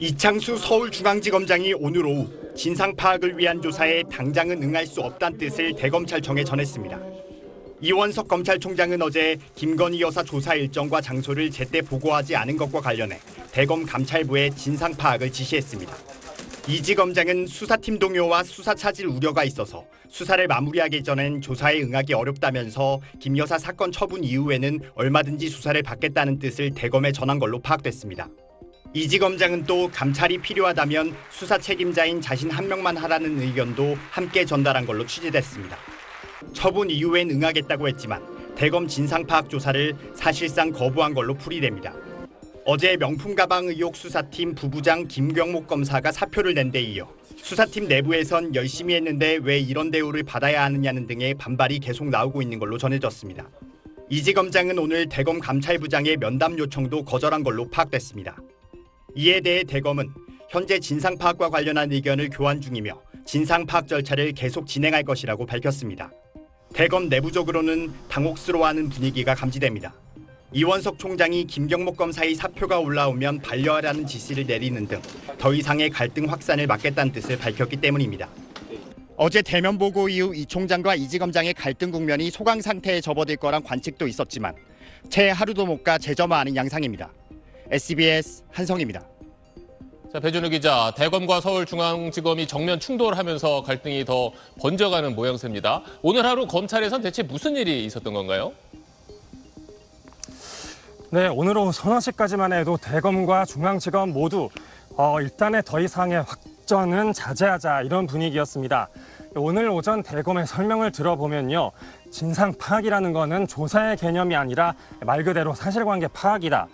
이창수 서울중앙지검장이 오늘 오후 진상 파악을 위한 조사에 당장은 응할 수 없다는 뜻을 대검찰청에 전했습니다. 이원석 검찰총장은 어제 김건희 여사 조사 일정과 장소를 제때 보고하지 않은 것과 관련해 대검 감찰부에 진상 파악을 지시했습니다. 이지 검장은 수사팀 동요와 수사 차질 우려가 있어서 수사를 마무리하기 전엔 조사에 응하기 어렵다면서 김 여사 사건 처분 이후에는 얼마든지 수사를 받겠다는 뜻을 대검에 전한 걸로 파악됐습니다. 이지 검장은 또 감찰이 필요하다면 수사 책임자인 자신 한 명만 하라는 의견도 함께 전달한 걸로 취재됐습니다. 처분 이후엔 응하겠다고 했지만 대검 진상파악 조사를 사실상 거부한 걸로 풀이됩니다. 어제 명품 가방 의혹 수사팀 부부장 김경목 검사가 사표를 낸 데 이어 수사팀 내부에선 열심히 했는데 왜 이런 대우를 받아야 하느냐는 등의 반발이 계속 나오고 있는 걸로 전해졌습니다. 이지 검장은 오늘 대검 감찰부장의 면담 요청도 거절한 걸로 파악됐습니다. 이에 대해 대검은 현재 진상파악과 관련한 의견을 교환 중이며 진상파악 절차를 계속 진행할 것이라고 밝혔습니다. 대검 내부적으로는 당혹스러워하는 분위기가 감지됩니다. 이원석 총장이 김경목 검사의 사표가 올라오면 반려하라는 지시를 내리는 등 더 이상의 갈등 확산을 막겠다는 뜻을 밝혔기 때문입니다. 어제 대면 보고 이후 이 총장과 이지 검장의 갈등 국면이 소강 상태에 접어들 거란 관측도 있었지만 채 하루도 못 가 재점화하는 양상입니다. SBS 한성입니다. 자, 배준우 기자, 대검과 서울중앙지검이 정면 충돌하면서 갈등이 더 번져가는 모양새입니다. 오늘 하루 검찰에선 대체 무슨 일이 있었던 건가요? 네, 오늘 오후 서너 시까지만 해도 대검과 중앙지검 모두 일단의 더 이상의 확전은 자제하자 이런 분위기였습니다. 오늘 오전 대검의 설명을 들어보면요. 진상 파악이라는 거는 조사의 개념이 아니라 말 그대로 사실관계 파악이다.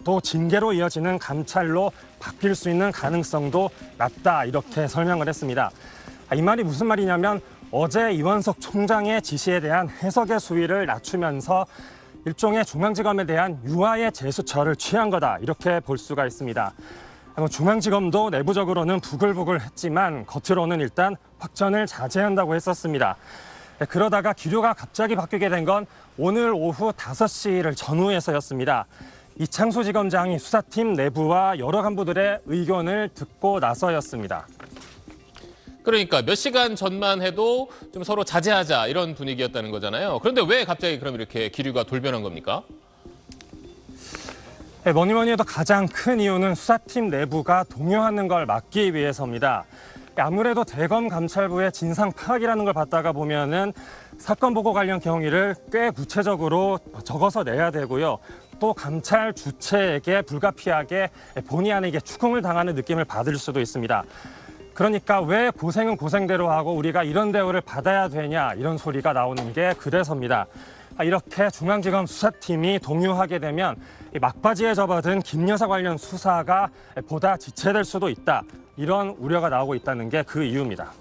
또 징계로 이어지는 감찰로 바뀔 수 있는 가능성도 낮다 이렇게 설명을 했습니다. 이 말이 무슨 말이냐면 어제 이원석 총장의 지시에 대한 해석의 수위를 낮추면서 일종의 중앙지검에 대한 유화의 제스처를 취한 거다 이렇게 볼 수가 있습니다. 중앙지검도 내부적으로는 부글부글했지만 겉으로는 일단 확전을 자제한다고 했었습니다. 그러다가 기류가 갑자기 바뀌게 된 건 오늘 오후 5시를 전후해서였습니다. 이창수 지검장이 수사팀 내부와 여러 간부들의 의견을 듣고 나서였습니다. 그러니까 몇 시간 전만 해도 좀 서로 자제하자 이런 분위기였다는 거잖아요. 그런데 왜 갑자기 그럼 이렇게 기류가 돌변한 겁니까? 뭐니 해도 가장 큰 이유는 수사팀 내부가 동요하는 걸 막기 위해서입니다. 아무래도 대검 감찰부의 진상 파악이라는 걸 받다가 보면은 사건 보고 관련 경위를 꽤 구체적으로 적어서 내야 되고요. 또 감찰 주체에게 불가피하게 본의 아니게 추궁을 당하는 느낌을 받을 수도 있습니다. 그러니까 왜 고생은 고생대로 하고 우리가 이런 대우를 받아야 되냐 이런 소리가 나오는 게 그래서입니다. 이렇게 중앙지검 수사팀이 동요하게 되면 막바지에 접어든 김 여사 관련 수사가 보다 지체될 수도 있다. 이런 우려가 나오고 있다는 게 그 이유입니다.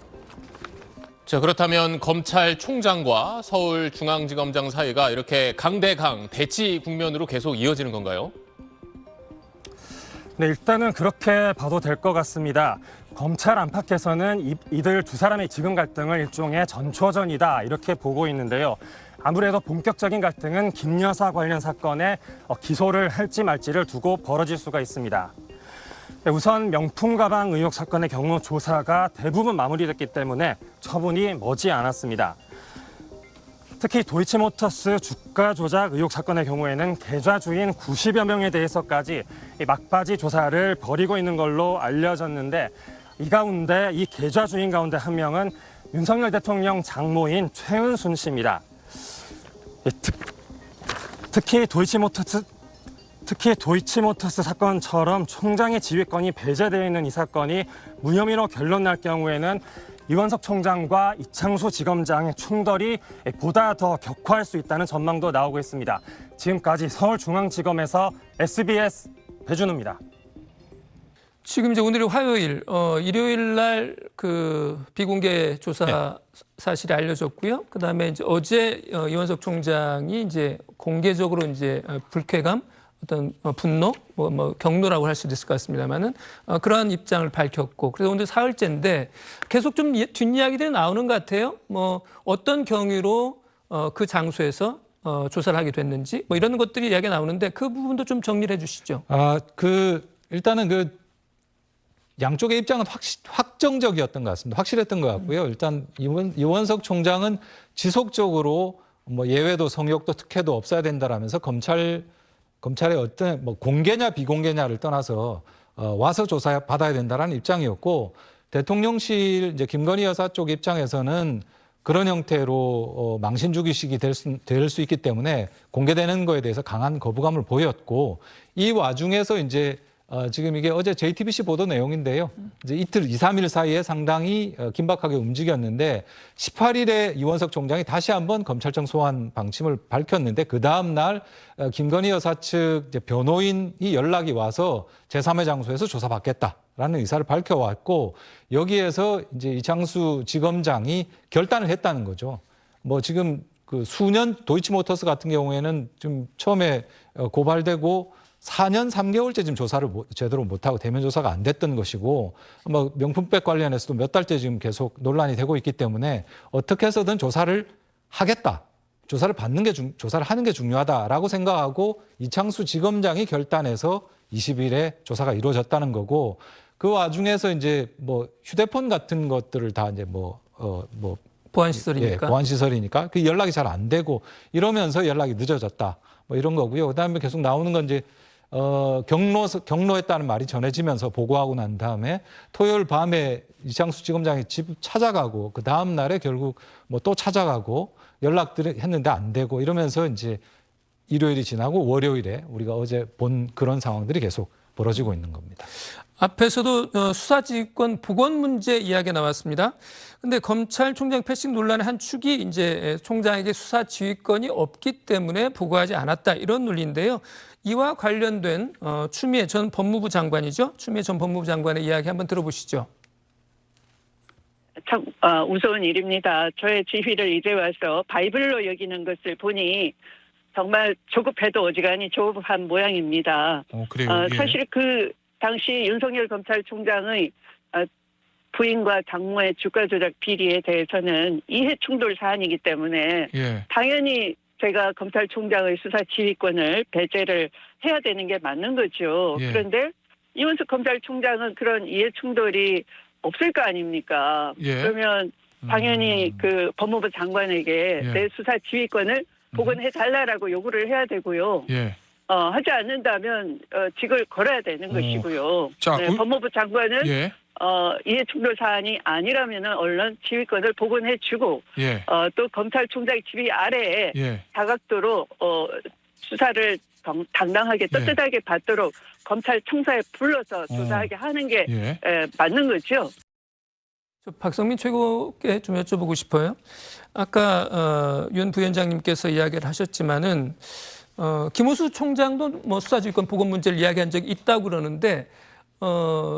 자, 그렇다면 검찰총장과 서울중앙지검장 사이가 이렇게 강대강 대치 국면으로 계속 이어지는 건가요? 네, 일단은 그렇게 봐도 될 것 같습니다. 검찰 안팎에서는 이들 두 사람의 지금 갈등을 일종의 전초전이다 이렇게 보고 있는데요. 아무래도 본격적인 갈등은 김 여사 관련 사건에 기소를 할지 말지를 두고 벌어질 수가 있습니다. 우선 명품 가방 의혹 사건의 경로 조사가 대부분 마무리됐기 때문에 처분이 머지 않았습니다. 특히 도이치모터스 주가 조작 의혹 사건의 경우에는 계좌 주인 90여 명에 대해서까지 막바지 조사를 벌이고 있는 걸로 알려졌는데 이 가운데 이 계좌 주인 가운데 한 명은 윤석열 대통령 장모인 최은순 씨입니다. 특히 도이치모터스 사건처럼 총장의 지휘권이 배제되어 있는 이 사건이 무혐의로 결론 날 경우에는 이원석 총장과 이창수 지검장의 충돌이 보다 더 격화할 수 있다는 전망도 나오고 있습니다. 지금까지 서울중앙지검에서 SBS 배준우입니다. 지금 이제 오늘이 화요일, 일요일 날 그 비공개 조사 사실이 알려졌고요. 그다음에 이제 어제 이원석 총장이 이제 공개적으로 이제 불쾌감, 어떤 분노, 뭐 경로라고 할 수도 있을 것 같습니다만은 그러한 입장을 밝혔고, 그래서 오늘 사흘째인데 계속 좀 뒷이야기들이 나오는 것 같아요. 뭐 어떤 경위로 그 장소에서 조사를 하게 됐는지 뭐 이런 것들이 이야기가 나오는데 그 부분도 좀 정리를 해주시죠. 일단은 양쪽의 입장은 확정적이었던 것 같습니다. 확실했던 것 같고요. 일단 이원석 총장은 지속적으로 뭐 예외도 성역도 특혜도 없어야 된다라면서 검찰의 어떤 뭐 공개냐 비공개냐를 떠나서 와서 조사 받아야 된다라는 입장이었고, 대통령실 이제 김건희 여사 쪽 입장에서는 그런 형태로 망신 주기식이 될 수 있기 때문에 공개되는 거에 대해서 강한 거부감을 보였고, 이 와중에서 이제 지금 이게 어제 JTBC 보도 내용인데요. 이제 이틀 2, 3일 사이에 상당히 긴박하게 움직였는데 18일에 이원석 총장이 다시 한번 검찰청 소환 방침을 밝혔는데, 그 다음 날 김건희 여사 측 이제 변호인이 연락이 와서 제3의 장소에서 조사받겠다라는 의사를 밝혀왔고, 여기에서 이제 이창수 지검장이 결단을 했다는 거죠. 뭐 지금 그 수년 도이치모터스 같은 경우에는 좀 처음에 고발되고 4년 3개월째 지금 조사를 제대로 못하고 대면 조사가 안 됐던 것이고, 뭐 명품백 관련해서도 몇 달째 지금 계속 논란이 되고 있기 때문에 어떻게 해서든 조사를 하겠다. 조사를 하는 게 중요하다라고 생각하고 이창수 지검장이 결단해서 20일에 조사가 이루어졌다는 거고, 그 와중에서 이제 뭐 휴대폰 같은 것들을 다 이제 보안시설이니까. 보안시설이니까 그 연락이 잘 안 되고 이러면서 연락이 늦어졌다. 뭐 이런 거고요. 그다음에 계속 나오는 건 이제 경로했다는 말이 전해지면서 보고하고 난 다음에 토요일 밤에 이창수 지검장이 집 찾아가고, 그 다음 날에 결국 뭐 또 찾아가고 연락들을 했는데 안 되고 이러면서 이제 일요일이 지나고 월요일에 우리가 어제 본 그런 상황들이 계속 벌어지고 있는 겁니다. 앞에서도 수사지휘권 복원 문제 이야기가 나왔습니다. 근데 검찰총장 패싱 논란의 한 축이 이제 총장에게 수사지휘권이 없기 때문에 보고하지 않았다, 이런 논리인데요. 이와 관련된 추미애 전 법무부 장관이죠. 추미애 전 법무부 장관의 이야기 한번 들어보시죠. 참 우스운 일입니다. 저의 지휘를 이제 와서 바이블로 여기는 것을 보니 정말 조급해도 어지간히 조급한 모양입니다. 그래요? 예. 사실 그 당시 윤석열 검찰총장의 부인과 장모의 주가 조작 비리에 대해서는 이해 충돌 사안이기 때문에 예. 당연히 제가 검찰총장의 수사 지휘권을 배제를 해야 되는 게 맞는 거죠. 예. 그런데 이원석 검찰총장은 그런 이해 충돌이 없을 거 아닙니까? 예. 그러면 당연히 그 법무부 장관에게 예. 내 수사 지휘권을 복원해 달라라고 요구를 해야 되고요. 예. 하지 않는다면 직을 걸어야 되는 것이고요. 자, 네, 법무부 장관은 예. 이해 충돌 사안이 아니라면은 얼른 지휘권을 복원해주고 예. 또 검찰총장 지휘 아래에 예. 다각도로 수사를 당당하게 떳떳하게 받도록 검찰청사에 불러서 조사하게 하는 게 예. 맞는 거죠. 박성민 최고께 좀 여쭤보고 싶어요. 아까 윤 부위원장님께서 이야기를 하셨지만은 김호수 총장도 뭐 수사지휘권 복원 문제를 이야기한 적이 있다고 그러는데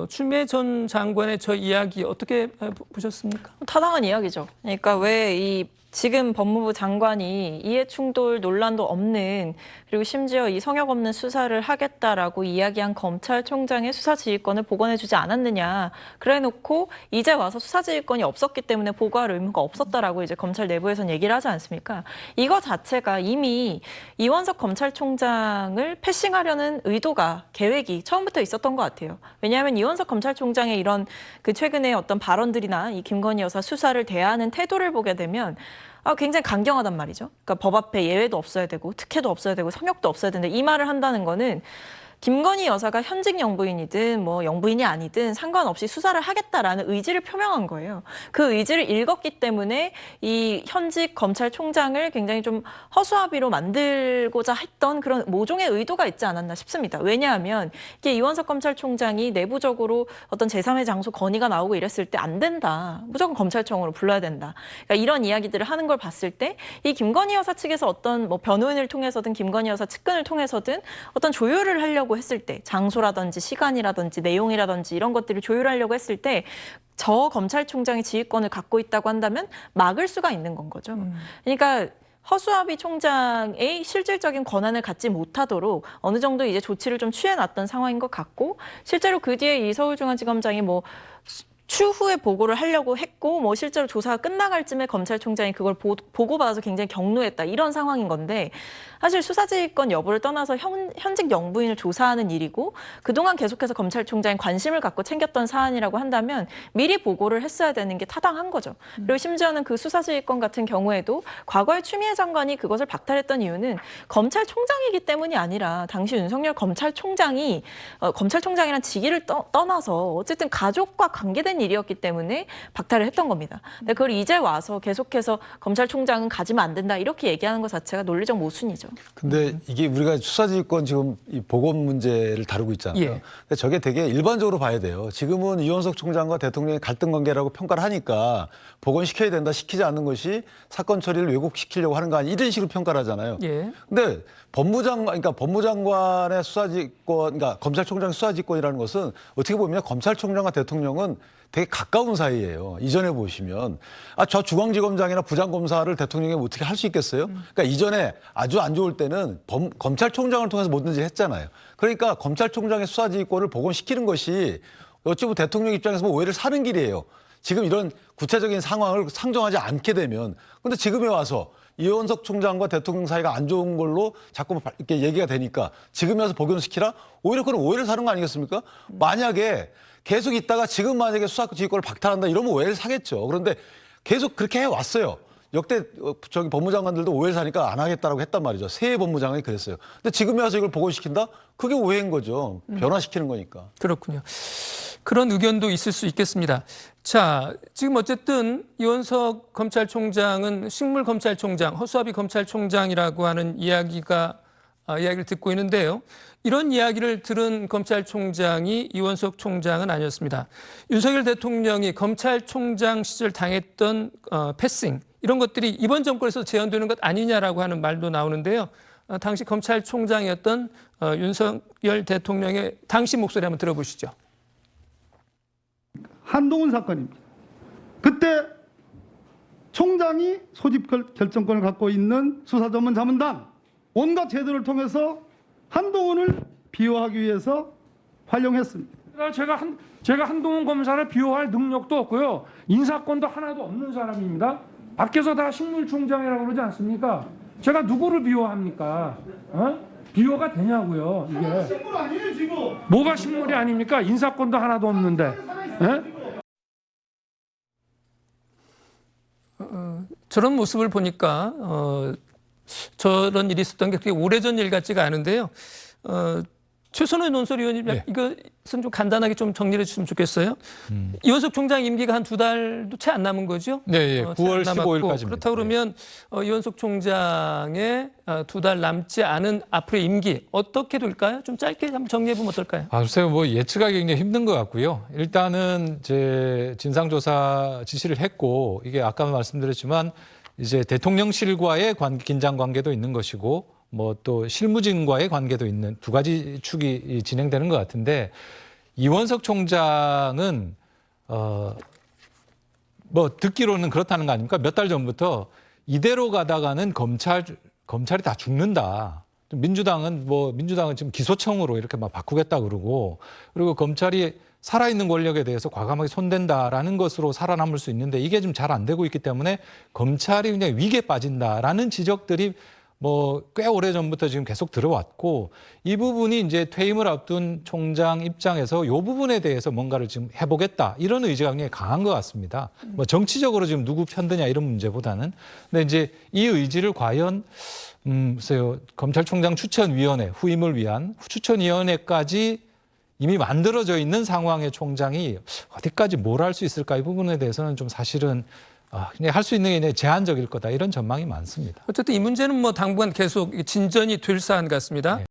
추미애 전 장관의 저 이야기 어떻게 보셨습니까? 타당한 이야기죠. 그러니까 왜 이 지금 법무부 장관이 이해충돌 논란도 없는, 그리고 심지어 이 성역 없는 수사를 하겠다라고 이야기한 검찰총장의 수사지휘권을 복원해주지 않았느냐. 그래놓고 이제 와서 수사지휘권이 없었기 때문에 보고할 의무가 없었다라고 이제 검찰 내부에서는 얘기를 하지 않습니까? 이거 자체가 이미 이원석 검찰총장을 패싱하려는 의도가, 계획이 처음부터 있었던 것 같아요. 왜냐하면 이원석 검찰총장의 이런 그 최근에 어떤 발언들이나 이 김건희 여사 수사를 대하는 태도를 보게 되면 굉장히 강경하단 말이죠. 그러니까 법 앞에 예외도 없어야 되고 특혜도 없어야 되고 성역도 없어야 되는데, 이 말을 한다는 거는 김건희 여사가 현직 영부인이든 뭐 영부인이 아니든 상관없이 수사를 하겠다라는 의지를 표명한 거예요. 그 의지를 읽었기 때문에 이 현직 검찰총장을 굉장히 좀 허수아비로 만들고자 했던 그런 모종의 의도가 있지 않았나 싶습니다. 왜냐하면 이게 이원석 검찰총장이 내부적으로 어떤 제3의 장소 건의가 나오고 이랬을 때 안 된다. 무조건 검찰청으로 불러야 된다. 그러니까 이런 이야기들을 하는 걸 봤을 때 이 김건희 여사 측에서 어떤 뭐 변호인을 통해서든 김건희 여사 측근을 통해서든 어떤 조율을 하려고 했을 때, 장소라든지 시간이라든지 내용이라든지 이런 것들을 조율하려고 했을 때 저 검찰총장이 지휘권을 갖고 있다고 한다면 막을 수가 있는 건 거죠. 그러니까 허수아비 총장의 실질적인 권한을 갖지 못하도록 어느 정도 이제 조치를 좀 취해놨던 상황인 것 같고, 실제로 그 뒤에 이 서울중앙지검장이 뭐 추후에 보고를 하려고 했고, 뭐 실제로 조사가 끝나갈 쯤에 검찰총장이 그걸 보고받아서 굉장히 격노했다, 이런 상황인 건데, 사실 수사지휘권 여부를 떠나서 현직 영부인을 조사하는 일이고 그동안 계속해서 검찰총장이 관심을 갖고 챙겼던 사안이라고 한다면 미리 보고를 했어야 되는 게 타당한 거죠. 그리고 심지어는 그 수사지휘권 같은 경우에도 과거에 추미애 장관이 그것을 박탈했던 이유는 검찰총장이기 때문이 아니라 당시 윤석열 검찰총장이 검찰총장이란 직위를 떠나서 어쨌든 가족과 관계된 일이었기 때문에 박탈을 했던 겁니다. 근데 그걸 이제 와서 계속해서 검찰총장은 가지면 안 된다 이렇게 얘기하는 것 자체가 논리적 모순이죠. 근데 이게 우리가 수사지휘권 지금 이 보건 문제를 다루고 있잖아요. 예. 근데 저게 되게 일반적으로 봐야 돼요. 지금은 이원석 총장과 대통령의 갈등 관계라고 평가를 하니까 복원시켜야 된다, 시키지 않는 것이 사건 처리를 왜곡시키려고 하는 거 아니냐 이런 식으로 평가를 하잖아요. 예. 근데 법무장관의 수사지휘권, 그러니까 검찰총장 수사지휘권이라는 것은 어떻게 보면 검찰총장과 대통령은 되게 가까운 사이예요. 이전에 보시면 저 중앙지검장이나 부장검사를 대통령이 어떻게 할 수 있겠어요? 그러니까 이전에 아주 안 좋을 때는 검찰총장을 통해서 뭐든지 했잖아요. 그러니까 검찰총장의 수사지휘권을 복원시키는 것이 어찌 보면 대통령 입장에서 보면 오해를 사는 길이에요. 지금 이런 구체적인 상황을 상정하지 않게 되면. 근데 지금에 와서 이원석 총장과 대통령 사이가 안 좋은 걸로 자꾸 이렇게 얘기가 되니까 지금에 와서 복원시키라? 오히려 그런 오해를 사는 거 아니겠습니까? 만약에 계속 있다가 지금 만약에 수사지휘권을 박탈한다 이러면 오해를 사겠죠. 그런데 계속 그렇게 해왔어요. 역대 저기 법무장관들도 오해를 사니까 안 하겠다라고 했단 말이죠. 새 법무장관이 그랬어요. 근데 지금에 와서 이걸 복원시킨다? 그게 오해인 거죠. 변화시키는 거니까. 그렇군요. 그런 의견도 있을 수 있겠습니다. 자, 지금 어쨌든 이원석 검찰총장은 식물검찰총장, 허수아비 검찰총장이라고 하는 이야기를 듣고 있는데요. 이런 이야기를 들은 검찰총장이 이원석 총장은 아니었습니다. 윤석열 대통령이 검찰총장 시절 당했던 패싱 이런 것들이 이번 정권에서 재현되는 것 아니냐라고 하는 말도 나오는데요. 당시 검찰총장이었던 윤석열 대통령의 당시 목소리 한번 들어보시죠. 한동훈 사건입니다. 그때 총장이 소집 결정권을 갖고 있는 수사전문자문단 온갖 제도를 통해서 한동훈을 비호하기 위해서 활용했습니다. 제가 한동훈 검사를 비호할 능력도 없고요. 인사권도 하나도 없는 사람입니다. 밖에서 다 식물총장이라고 그러지 않습니까? 제가 누구를 비호합니까? 비호가 되냐고요, 이게. 식물 아니에요, 지금. 뭐가 식물이 아닙니까? 인사권도 하나도 없는데. 저런 모습을 보니까 저런 일이 있었던 게 그렇게 오래전 일 같지가 않은데요. 최선호 논설위원님, 네. 이것은 좀 간단하게 좀 정리해 주시면 좋겠어요. 이원석 총장 임기가 한 2달도 채 안 남은 거죠? 네, 예. 9월 15일까지입니다. 그렇다고 그러면 이원석 총장의 2달 남지 않은 앞으로의 임기 어떻게 될까요? 좀 짧게 한번 정리해 보면 어떨까요? 글쎄요, 뭐 예측하기 굉장히 힘든 것 같고요. 일단은 이제 진상조사 지시를 했고, 이게 아까 말씀드렸지만 이제 대통령실과의 긴장 관계도 있는 것이고, 뭐 또 실무진과의 관계도 있는 두 가지 축이 진행되는 것 같은데, 이원석 총장은 뭐 듣기로는 그렇다는 거 아닙니까? 몇 달 전부터 이대로 가다가는 검찰이 다 죽는다. 민주당은 지금 기소청으로 이렇게 막 바꾸겠다 그러고, 그리고 검찰이 살아있는 권력에 대해서 과감하게 손댄다라는 것으로 살아남을 수 있는데 이게 좀 잘 안 되고 있기 때문에 검찰이 그냥 위기에 빠진다라는 지적들이 꽤 오래전부터 지금 계속 들어왔고, 이 부분이 이제 퇴임을 앞둔 총장 입장에서 이 부분에 대해서 뭔가를 지금 해보겠다 이런 의지가 굉장히 강한 것 같습니다. 정치적으로 지금 누구 편드냐 이런 문제보다는. 근데 이제 이 의지를 과연 글쎄요, 검찰총장 추천위원회, 후임을 위한 추천위원회까지 이미 만들어져 있는 상황의 총장이 어디까지 뭘 할 수 있을까, 이 부분에 대해서는 좀 사실은 그냥 할 수 있는 게 제한적일 거다 이런 전망이 많습니다. 어쨌든 이 문제는 당분간 계속 진전이 될 사안 같습니다. 네.